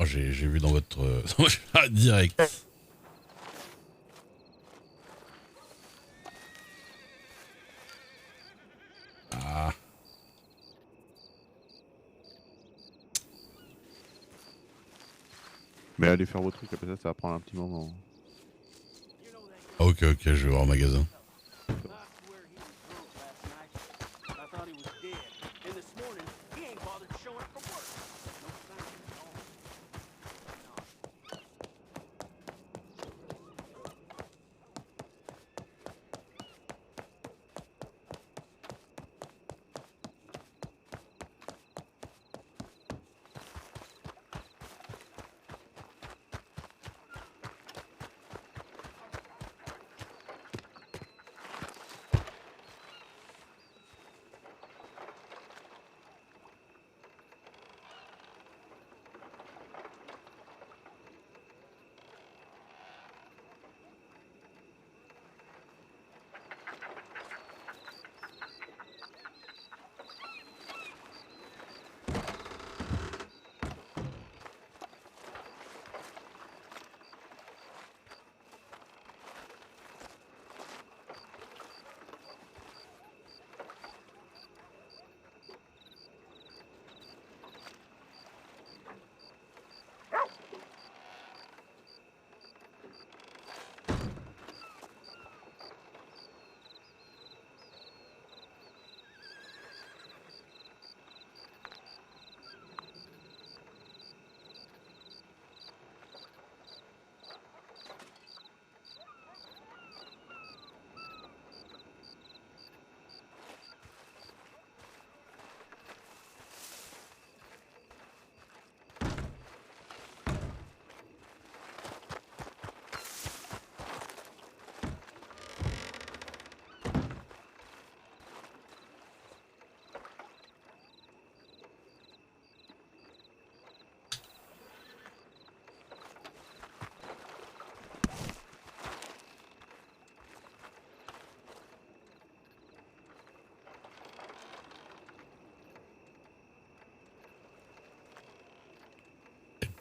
Oh, j'ai vu dans votre dans le chat direct. Ah, Mais allez faire vos trucs, après ça va prendre un petit moment. ok, ok, je vais voir au magasin. I swear he was drunk last night. I thought he was dead. And this morning, he ain't bothered showing up for work. No sign at all.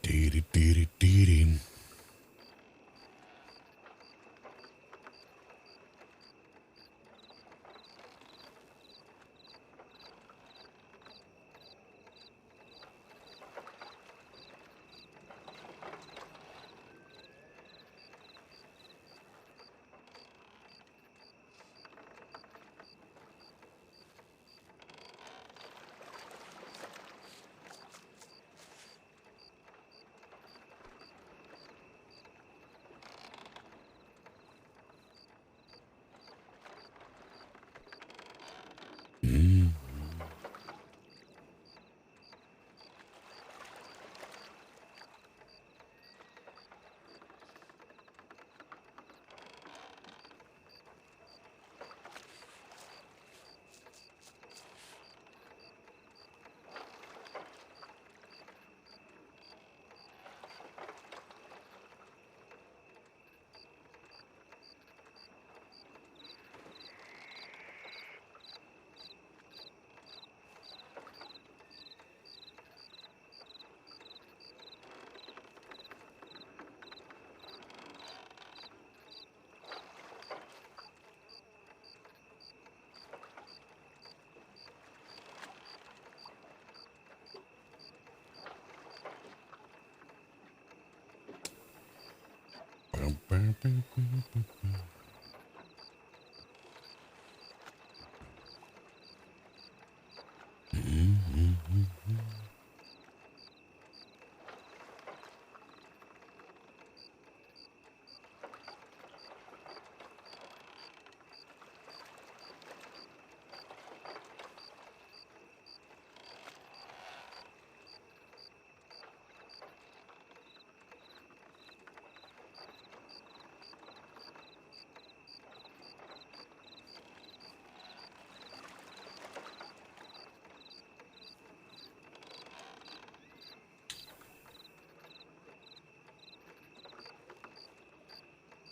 Tiri, tiri, tiri. Hmm.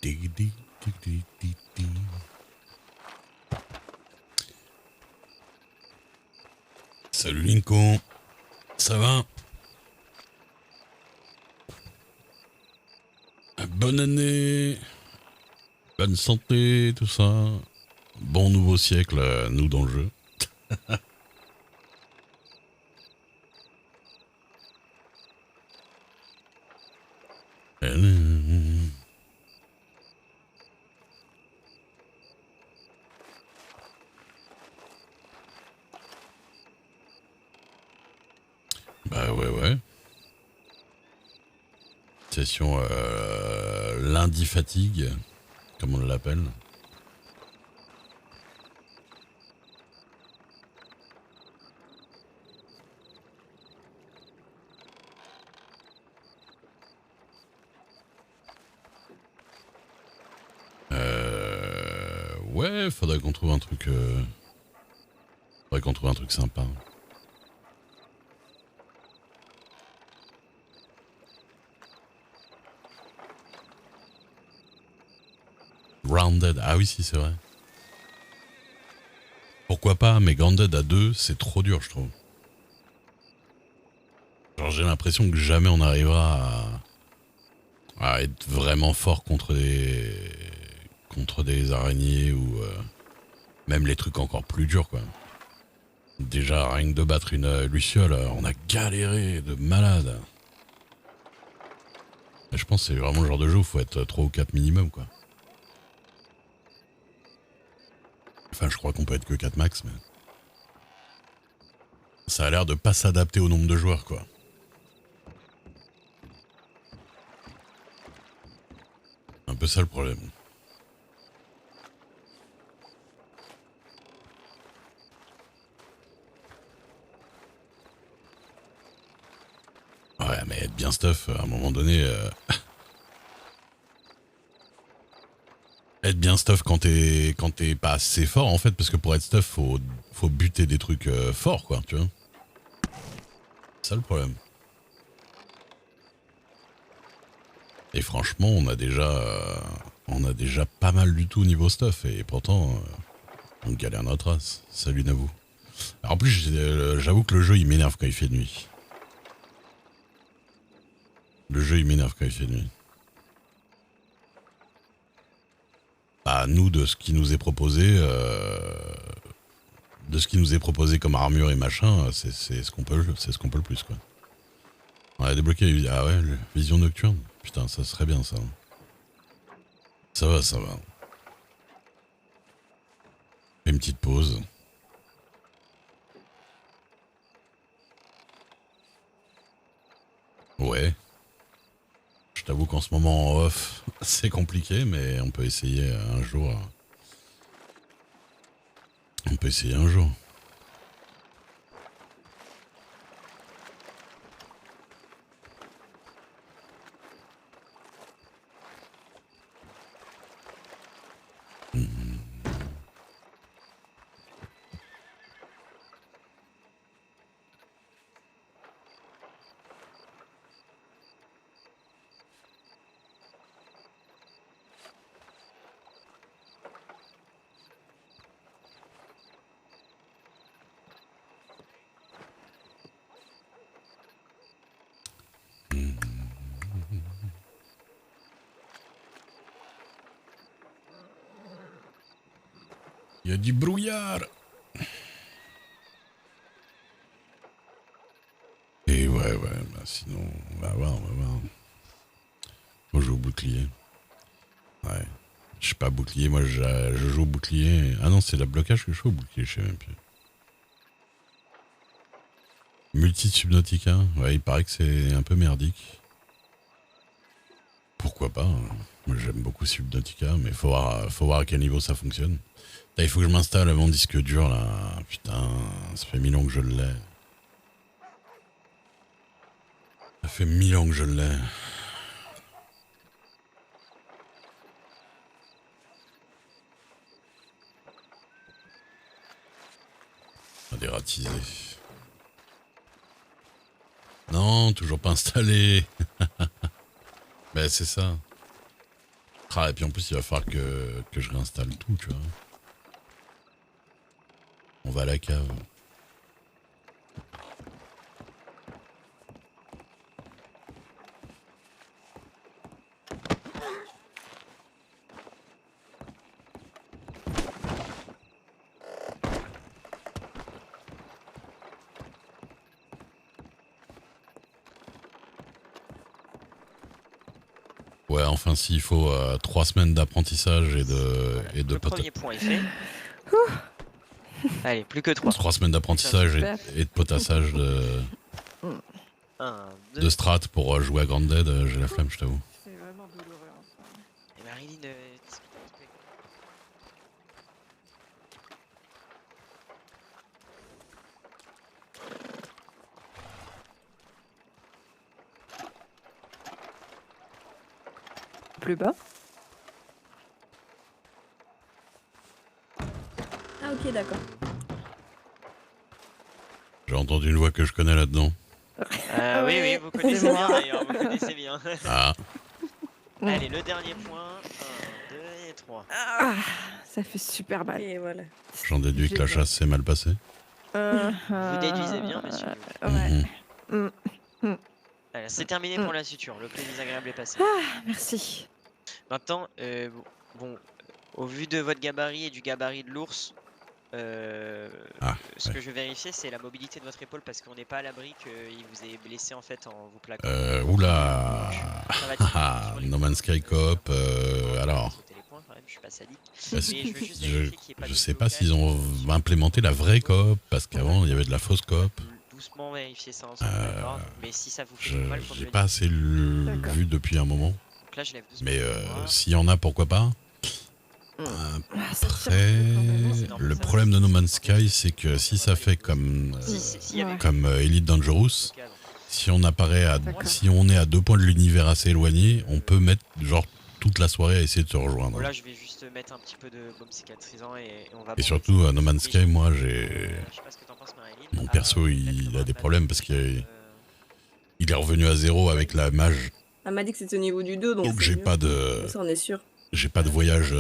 Dig, dig, dig, dig, dig, dig. Salut Lincoln, ça va? Bonne année. Bonne santé, tout ça. Bon nouveau siècle, nous dans le jeu. Bah ouais. Session lundi fatigue, comme on l'appelle. Ouais, faudrait qu'on trouve un truc. Faudrait qu'on trouve un truc sympa. Grounded, ah oui, si, c'est vrai. Pourquoi pas, mais Grounded à 2, c'est trop dur, je trouve. Genre, j'ai l'impression que jamais on arrivera à être vraiment fort contre des araignées ou même les trucs encore plus durs, quoi. Déjà, rien que de battre une luciole, on a galéré de malade. Et je pense que c'est vraiment le genre de jeu où il faut être 3 ou 4 minimum, quoi. Enfin, je crois qu'on peut être que 4 max, mais... Ça a l'air de pas s'adapter au nombre de joueurs, quoi. Un peu ça le problème. Ouais, mais être bien stuff, à un moment donné... Être bien stuff quand t'es pas assez fort, en fait, parce que pour être stuff, faut buter des trucs forts, quoi, tu vois. C'est ça le problème. Et franchement, on a déjà pas mal du tout au niveau stuff, et pourtant, on galère notre race. Salut Navou. Alors en plus, j'avoue que le jeu, il m'énerve quand il fait nuit. Le jeu, il m'énerve quand il fait nuit. Bah, nous, de ce qui nous est proposé, comme armure et machin, c'est ce qu'on peut le plus, quoi. On a débloqué, ah ouais, vision nocturne. Putain, ça serait bien, ça. Ça va. Fais une petite pause. Ouais. Je t'avoue qu'en ce moment en off, c'est compliqué, mais on peut essayer un jour. On peut essayer un jour. Il y a du brouillard. Et ouais, bah sinon, on va voir. Moi, je joue au bouclier. Ouais. Je suis pas bouclier, moi je joue au bouclier. Ah non, c'est la blocage que je joue au bouclier, je sais même plus. Multi-Subnautica, ouais, il paraît que c'est un peu merdique. Pourquoi pas, hein. Moi j'aime beaucoup Subnautica, mais faut voir à quel niveau ça fonctionne. Là, il faut que je m'installe mon disque dur là. Putain, ça fait 1000 ans que je l'ai. Ça fait 1000 ans que je l'ai. On va dératiser. Non, toujours pas installé. Ben c'est ça. Ah, et puis en plus il va falloir que je réinstalle tout, tu vois. On va à la cave. Ouais, enfin, s'il faut 3 semaines d'apprentissage et de Le premier point est fait. Allez, plus que 3. 3 semaines d'apprentissage Super. et de potassage de 1, 2. strat pour jouer à Grand Dead, j'ai la flemme, je t'avoue. C'est vraiment douloureux en ce moment. Et Marilyn, discute un petit peu. Plus bas. Ah ok, d'accord. J'ai entendu une voix que je connais là-dedans. Oui, Ouais, vous connaissez c'est bien moi. d'ailleurs, vous connaissez bien. Ah, Allez, le dernier point. 1, 2 et 3. Ah, ça fait super mal. Et voilà. j'en déduis que la chasse s'est mal passée. Vous déduisez bien, monsieur. Ouais. Mhm. Allez, c'est terminé pour la suture. Le plus désagréable est passé. Merci. Maintenant, bon, au vu de votre gabarit et du gabarit de l'ours, ce ouais. que je vais vérifier, c'est la mobilité de votre épaule parce qu'on n'est pas à l'abri qu'il vous ait blessé en fait en vous plaquant. Oula. Ça va Ah, sur les No Man's Sky Coop, alors. sauter les points, quand même, je suis pas sadique. Est-ce Mais je veux juste je, vérifier qu'il y ait pas je de sais pas blocage. s'ils ont implémenté la vraie coop, parce qu'avant il y avait de la fausse coop. Doucement vérifier ça ensemble, d'accord. Mais si ça vous fait Je mal, faut me j'ai le pas dire. assez D'accord. vu depuis un moment. Donc là, je lève doucement. Mais le bras. s'il y en a, pourquoi pas. Ça tire Après, un peu quand même, hein. normal, le ça, problème de c'est- No c'est Man's pas Sky, c'est que si ça fait comme S'il y avait Ouais. comme Elite Dangerous, bloqué avant. si on apparaît à, D'accord. si on est à 2 points de l'univers assez éloignés, on peut mettre genre toute la soirée à essayer de se rejoindre. Bon, là, je vais juste mettre un petit peu de baume cicatrisant et on va. Et surtout à No Man's Sky, moi Je j'ai sais pas ce que t'en penses, Marilyn. mon perso, il a des problèmes parce qu'il il est revenu à zéro avec la mage, Elle m'a dit que c'était au niveau du 2, donc donc c'est j'ai mieux. pas de Ça, on est sûr. voyage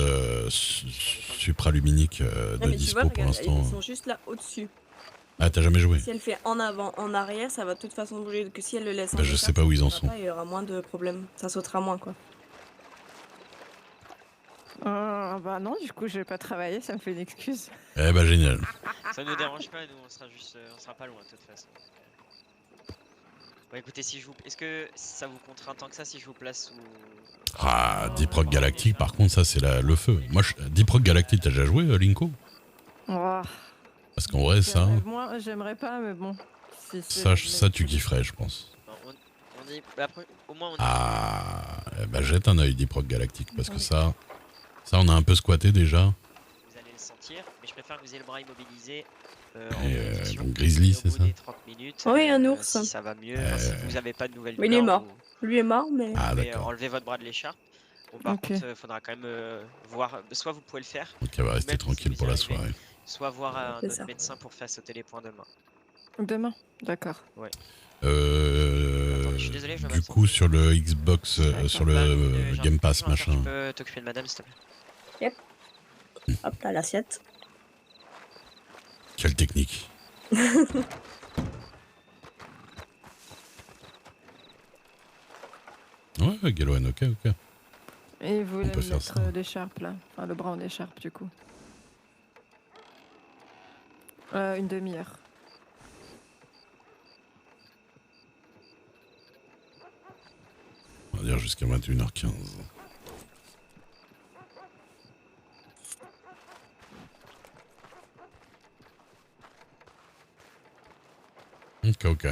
supraluminique Ah, de mais tu dispo vois, pour regarde, l'instant. ils sont juste là au-dessus. Ah, t'as jamais joué? Si elle fait en avant, en arrière, ça va de toute façon bouger. Que si elle le laisse en Bah, je état, sais pas où ils en ça sont. va pas, il y aura moins de problèmes. Ça sautera moins, quoi. Bah non, du coup, je vais pas travailler, ça me fait une excuse. Eh bah génial. Ça nous dérange pas, nous on sera juste, on sera pas loin de toute façon. Bon, écoutez, si je vous, est-ce que ça vous contraint tant que ça si je vous place sous. Ah, Deep Rock Galactic, par contre, ça c'est le feu. Moi, Deep Rock Galactic, t'as déjà joué, Linko? Oh, Parce qu'en vrai, ça, moi, j'aimerais pas, mais bon. Si c'est ça, la ça, tu kifferais, je pense. Non, on est, bah, après, au moins on est. Ah, eh ben, jette un œil Deep Rock Galactic, parce que ça, on a un peu squatté déjà. Vous allez le sentir, mais je préfère que vous ayez le bras immobilisé. En Et, position. donc Grizzly, Et au c'est bout ça? des 30 minutes. Oui, un ours. Si ça va mieux, enfin, si vous n'avez pas de nouvelles Mais il est douleurs, mort. vous Lui est mort, mais. Ah, pouvez d'accord. enlever votre bras de l'écharpe. Bon, par Ok. contre, il faudra quand même voir. Soit vous pouvez le faire, Donc, elle va rester Même si tranquille vous pour y la arrivez. soirée. soit voir un C'est autre ça. médecin pour faire sauter les points demain. Demain, d'accord. Attendez, je suis désolé, je dois Du m'absenter. coup, sur le Xbox, sur le J'ai un Game petit Pass, peu à faire, machin. Tu peux t'occuper de madame, s'il te plaît. Hop là, l'assiette. Quelle technique. Ouais, Galoen, ok, ok. Et vous voulez peut me faire mettre ça. l'écharpe là, enfin le bras en écharpe du coup. Une demi-heure. On va dire jusqu'à 21h15. Ok, ok.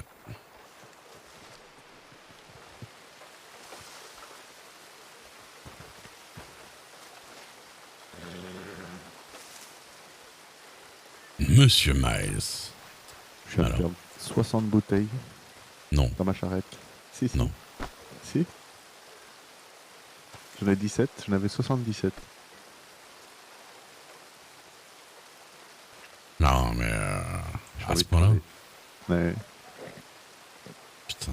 Monsieur Miles. Je viens de Alors. perdre 60 bouteilles Non, dans ma charrette. Si, si. Non. Si. J'en ai 17, j'en avais 77. non, mais J'ai à envie ce de point-là. crever. Ouais. Putain.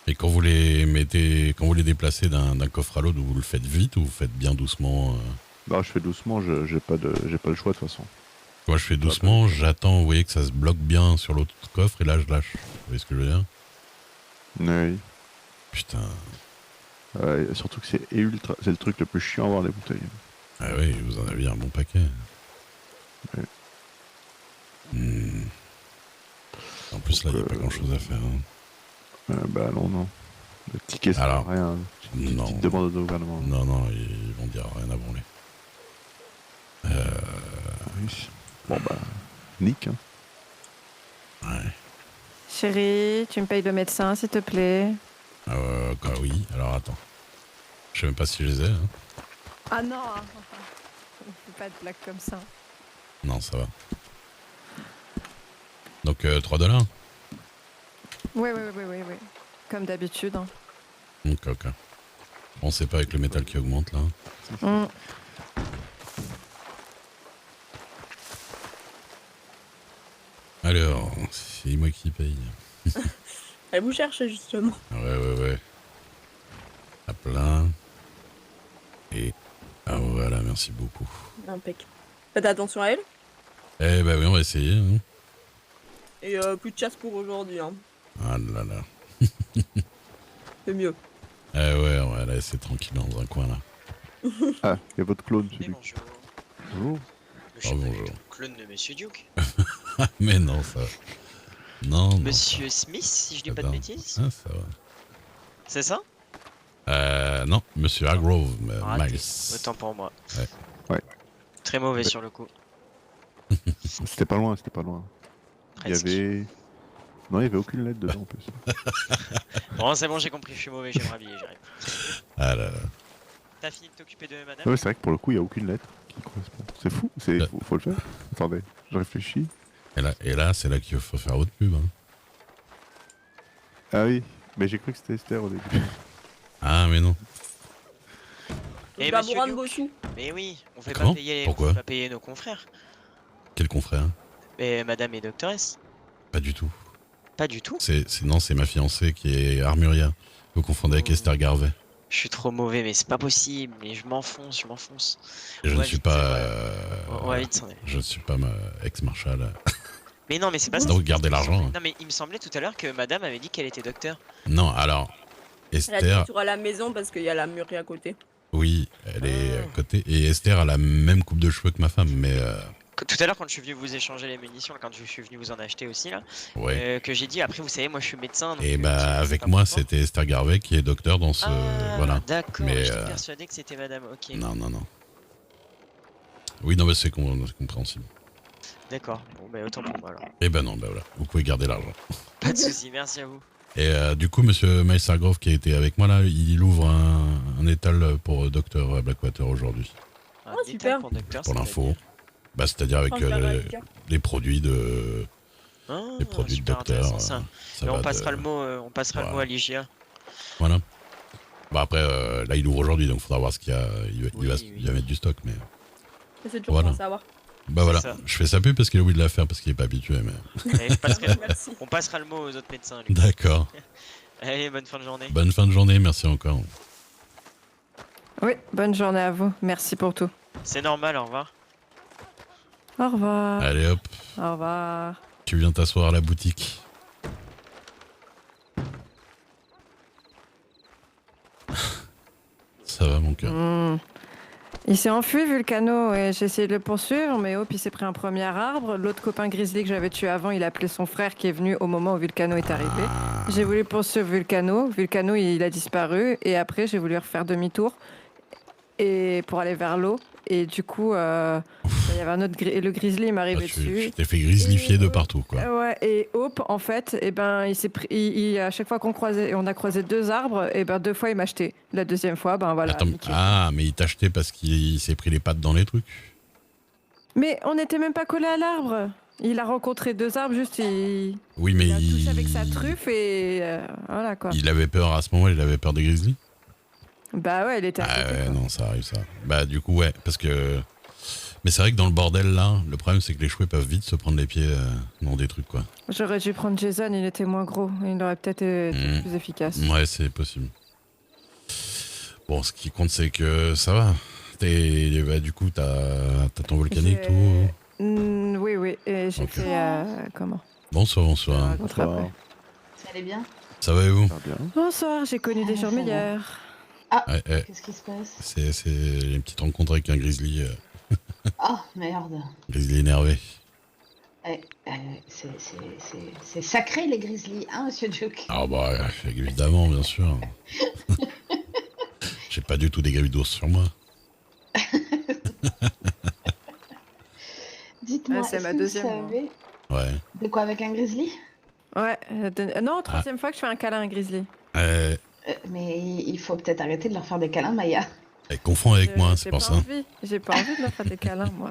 Et quand vous les mettez, quand vous les déplacez d'un coffre à l'autre, vous le faites vite ou vous faites bien doucement Non, je fais doucement, j'ai pas le choix de toute façon. Moi, je fais doucement, j'attends, vous voyez que ça se bloque bien sur l'autre coffre et là, je lâche. Vous voyez ce que je veux dire? Oui. Putain. Surtout que c'est le truc le plus chiant à avoir les bouteilles. Ah oui, vous en aviez un bon paquet. Ouais. En plus, là, il n'y a Donc, pas grand-chose à faire. Hein. Bah non, non. Le ticket, ça Alors, sert à rien. non. Petite demande au gouvernement. Non, non, ils vont dire rien à branler. Oui. Bon bah, nick. Hein. Ouais. Chérie, tu me payes le médecin, s'il te plaît. Quoi, oui, alors attends. Je sais même pas si je les ai. Hein. Ah non, on fait pas de blagues comme ça. Non, ça va. Donc, 3 $. Oui. Comme d'habitude. Hein. Ok. On sait pas avec le métal qui augmente là. Mm. Alors, c'est moi qui paye. Elle vous cherche justement. Ouais. À plein. Et voilà, merci beaucoup. Impec. Faites attention à elle. Eh bah oui, on va essayer. Hein. Et plus de chasse pour aujourd'hui. Hein. Ah là là. C'est mieux. Eh ouais, on va la laisser tranquille dans un coin là. Ah, il y a votre clone, Et celui. bonjour. Bonjour. Je suis pas bonjour. du tout le clone de Monsieur Duke. Mais non, ça. Non. Monsieur Smith, si je dis pas de Attends. bêtises. Ah, ça va. C'est ça? Non, Monsieur Hargrove, Raté. Miles. Autant pour moi. Ouais. Très mauvais Ouais. sur le coup. C'était pas loin. Il y Presque. avait... Non, il y avait aucune lettre dedans en plus. Bon, c'est bon, j'ai compris, je suis mauvais, je vais me rhabiller, j'arrive. Ah là là. T'as fini de t'occuper de madame? Ah ouais, c'est vrai que pour le coup, il y a aucune lettre qui correspond. C'est fou, faut le faire. Attendez, je réfléchis. Et là, c'est là qu'il faut faire votre pub. Hein. Ah oui, mais j'ai cru que c'était Esther au début. Ah, mais non. Eh, Bah, monsieur Bourran Duke. Bossou. Mais oui, on fait Comment pas payer, Pourquoi on fait pas payer nos confrères. Quel confrère? Mais madame est doctoresse. Pas du tout. Pas du tout. Non, c'est ma fiancée qui est armurière. Vous confondez avec Esther Garvey. Je suis trop mauvais, mais c'est pas possible. Mais je m'enfonce. Et je Ouais, ne suis vite, pas. On va vite s'en aller. Je ne suis pas ma ex-marshal. Mais non, mais c'est pas ça. Donc gardez l'argent. Hein. Non, mais il me semblait tout à l'heure que madame avait dit qu'elle était docteur. Non, alors. Elle a dit Esther, que tu auras la maison parce qu'il y a la mûrerie à côté. oui, elle est à côté. Et Esther a la même coupe de cheveux que ma femme, mais. Tout à l'heure, quand je suis venu vous échanger les munitions, quand je suis venu vous en acheter aussi, là, Ouais. que j'ai dit, après, vous savez, moi je suis médecin. Donc, Et c'est avec pas moi, mon point. c'était Esther Garvey qui est docteur dans ce. Ah, Voilà. d'accord, Mais, j'étais persuadé que c'était madame, ok. Non. Oui, non, mais c'est compréhensible. D'accord, bon, bah autant pour moi alors. Eh ben non, bah voilà. Vous pouvez garder l'argent. Pas de soucis, merci à vous. Et du coup, monsieur Miles Hargrove qui a été avec moi là, il ouvre un étal pour Docteur Blackwater aujourd'hui. Un Oh, détail super. pour docteur, Pour c'est-à-dire. l'info. Bah, c'est-à-dire avec Transfert à Lucas. les produits de. Ah, Les produits de super docteur. intéressant, ça. Ça Et va on passera de- le mot, Voilà. à Ligia. Voilà. Bah après, là, il ouvre aujourd'hui, donc il faudra voir ce qu'il y a. Oui. Il va mettre du stock, mais. Mais c'est toujours Voilà. bon à savoir. Bah voilà. ça. Je fais sa pub parce qu'il a oublié de la faire parce qu'il est pas habitué, mais. Et je passerai- Merci. on passera le mot aux autres médecins. Lui. D'accord. Allez, bonne fin de journée. Bonne fin de journée, merci encore. Oui, bonne journée à vous. Merci pour tout. C'est normal, au revoir. Au revoir. Allez hop, Au revoir. tu viens t'asseoir à la boutique. Ça va mon cœur. Il s'est enfui, Vulcano, et j'ai essayé de le poursuivre, mais hop, il s'est pris un premier arbre. L'autre copain Grizzly que j'avais tué avant, il a appelé son frère qui est venu au moment où Vulcano est arrivé. J'ai voulu poursuivre Vulcano. Vulcano, il a disparu, et après, j'ai voulu refaire demi-tour et pour aller vers l'eau. Et du coup, il y avait un autre le Grizzly m'est arrivé Tu dessus. t'es fait grislifier Et- de partout, quoi. Ouais, et Hope, en fait, eh ben, il s'est pris, à chaque fois on a croisé deux arbres, et ben, deux fois, il m'a acheté. La deuxième fois, ben voilà. Attends, nickel. mais il t'a acheté parce qu'il s'est pris les pattes dans les trucs. Mais on n'était même pas collé à l'arbre. Il a rencontré deux arbres, juste Oui, mais il a touché avec sa truffe, et voilà quoi. Il avait peur à ce moment, il avait peur des grizzlies. Bah ouais, il était Ah affecté, ouais, quoi. non, ça arrive ça. Bah du coup, ouais, parce que. Mais c'est vrai que dans le bordel là, le problème c'est que les chouets peuvent vite se prendre les pieds dans des trucs, quoi. J'aurais dû prendre Jason, il était moins gros. Il aurait peut-être été plus efficace. Ouais, c'est possible. Bon, ce qui compte, c'est que ça va. Bah, du coup, t'as ton volcanique, J'ai- tout. Oui, et j'ai Ok. fait... comment Bonsoir, Je bonsoir. raconterai après. Ça allait bien? Ça va et vous? Ça va bien. Bonsoir, j'ai connu des Ah, jours ça va. meilleurs. Ouais, ouais. Qu'est-ce qui se passe? C'est une petite rencontre avec un grizzly, Ah, merde. grizzly énervé. C'est sacré les grizzlies, hein, monsieur Duke? Ah bah, évidemment, bien sûr. J'ai pas du tout des gavis d'ours sur moi. Dites-moi, c'est est-ce ma que vous deuxième, moi. savez Ouais. de quoi avec un grizzly? Ouais, non, troisième fois que je fais un câlin à un grizzly. Mais il faut peut-être arrêter de leur faire des câlins, Maya. Elle confond avec moi, c'est J'ai pour pas ça. envie. J'ai pas envie de leur faire des câlins, moi.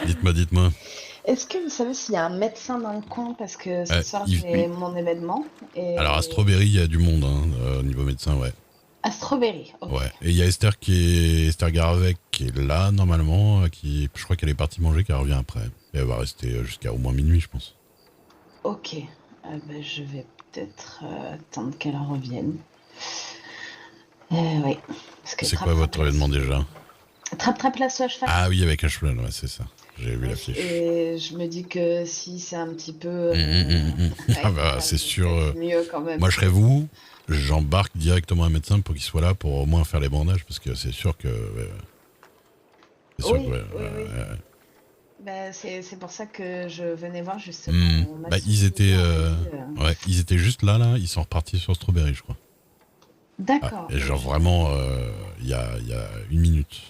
Dites-moi. Est-ce que vous savez s'il y a un médecin dans le coin? Parce que ce soir, il- j'ai mon événement. Et... Alors à Strawberry, il y a du monde, au niveau médecin, ouais. À Strawberry, ok. Ouais. Et il y a Esther Garavec qui est là, normalement, je crois qu'elle est partie manger, qu'elle revient après. Et elle va rester jusqu'à au moins minuit, je pense. Ok. Je vais peut-être attendre qu'elle revienne. Oui. C'est quoi votre événement déjà? Trap la soie à cheval. Ah oui, avec un cheval, ouais, c'est ça. J'ai vu l'affiche. Et je me dis que si c'est un petit peu... Ah bah, c'est sûr. Mieux quand même. Moi, je serais vous, j'embarque directement un médecin pour qu'il soit là pour au moins faire les bandages, parce que c'est sûr que... Oui. C'est pour ça que je venais voir justement. Ils étaient juste là, ils sont repartis sur Strawberry, je crois. D'accord. Et genre vraiment, il y a une minute.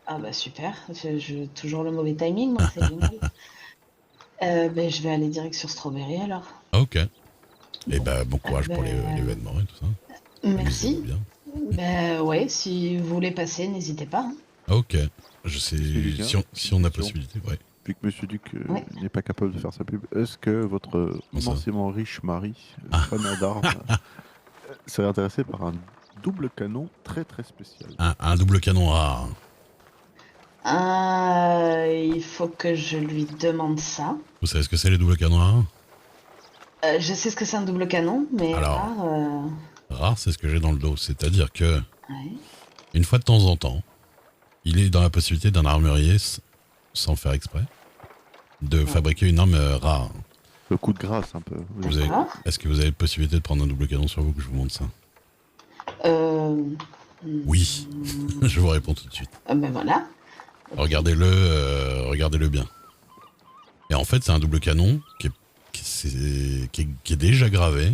Ah bah super, j'ai toujours le mauvais timing, moi, c'est génial. Je vais aller direct sur Strawberry alors. Ok. Et bon courage pour l'événement et tout ça. Merci. Bien. Ouais, si vous voulez passer, n'hésitez pas. Ok. Je sais, si on a possibilité, ouais. Vu que Monsieur Duc n'est pas capable de faire sa pub, est-ce que votre immensément riche mari, fan d'armes, serait intéressé par un double canon très très spécial? Un double canon rare. Il faut que je lui demande ça. Vous savez ce que c'est les doubles canons rares? Je sais ce que c'est un double canon, mais alors, rare, c'est ce que j'ai dans le dos. C'est-à-dire que, ouais. une fois de temps en temps, il est dans la possibilité d'un armurier, sans faire exprès, de fabriquer une arme rare. Le coup de grâce un peu. Est-ce que vous avez la possibilité de prendre un double canon sur vous, que je vous montre ça? Oui, je vous réponds tout de suite. Voilà. Regardez-le bien. Et en fait, c'est un double canon qui est déjà gravé,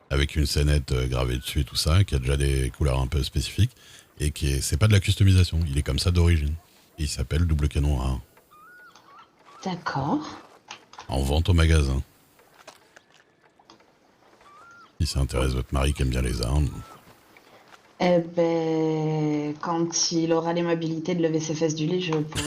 avec une scénette gravée dessus et tout ça, qui a déjà des couleurs un peu spécifiques, et c'est pas de la customisation, il est comme ça d'origine. Et il s'appelle double canon rare. D'accord. En vente au magasin. Si ça intéresse votre mari qui aime bien les armes. Quand il aura l'aimabilité de lever ses fesses du lit, je pourrai